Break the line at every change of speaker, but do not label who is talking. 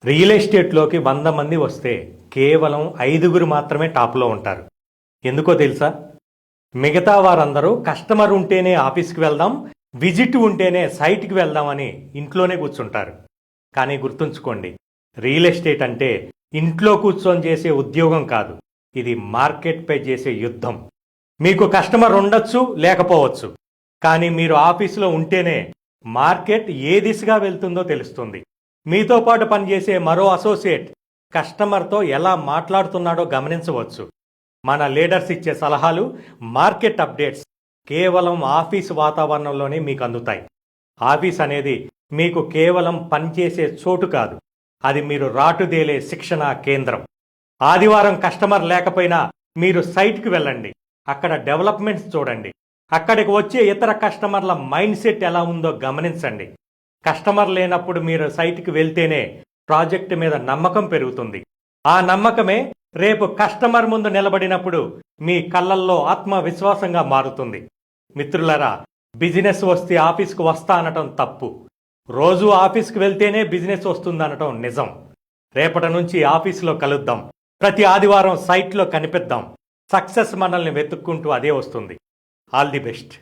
Real ఎస్టేట్లోకి 100 మంది వస్తే కేవలం 5గురు మాత్రమే టాప్లో ఉంటారు. ఎందుకో తెలుసా? మిగతా వారందరూ కస్టమర్ ఉంటేనే ఆఫీస్కి వెళ్దాం, విజిట్ ఉంటేనే సైట్కి వెళ్దాం అని ఇంట్లోనే కూర్చుంటారు. కానీ గుర్తుంచుకోండి, రియల్ ఎస్టేట్ అంటే ఇంట్లో కూర్చొని చేసే ఉద్యోగం కాదు, ఇది మార్కెట్పై చేసే యుద్ధం. మీకు కస్టమర్ ఉండొచ్చు, లేకపోవచ్చు, కానీ మీరు ఆఫీసులో ఉంటేనే మార్కెట్ ఏ దిశగా వెళ్తుందో తెలుస్తుంది. మీతో పాటు పనిచేసే మరో అసోసియేట్ కస్టమర్తో ఎలా మాట్లాడుతున్నాడో గమనించవచ్చు. మన లీడర్స్ ఇచ్చే సలహాలు, మార్కెట్ అప్డేట్స్ కేవలం ఆఫీస్ వాతావరణంలోనే మీకు అందుతాయి. ఆఫీస్ అనేది మీకు కేవలం పనిచేసే చోటు కాదు, అది మీరు రాటుదేలే శిక్షణా కేంద్రం. ఆదివారం కస్టమర్ లేకపోయినా మీరు సైట్కి వెళ్ళండి, అక్కడ డెవలప్మెంట్స్ చూడండి, అక్కడికి వచ్చే ఇతర కస్టమర్ల మైండ్ సెట్ ఎలా ఉందో గమనించండి. కస్టమర్ లేనప్పుడు మీరు సైట్కి వెళ్తేనే ప్రాజెక్టు మీద నమ్మకం పెరుగుతుంది. ఆ నమ్మకమే రేపు కస్టమర్ ముందు నిలబడినప్పుడు మీ కళ్ళల్లో ఆత్మవిశ్వాసంగా మారుతుంది. మిత్రులారా, బిజినెస్ వస్తే ఆఫీస్కు వస్తా అనటం తప్పు. రోజు ఆఫీస్కి వెళ్తేనే బిజినెస్ వస్తుందనటం నిజం. రేపటి నుంచి ఆఫీసులో కలుద్దాం, ప్రతి ఆదివారం సైట్లో కనిపిద్దాం. సక్సెస్ మనల్ని వెతుక్కుంటూ అదే వస్తుంది. All the best.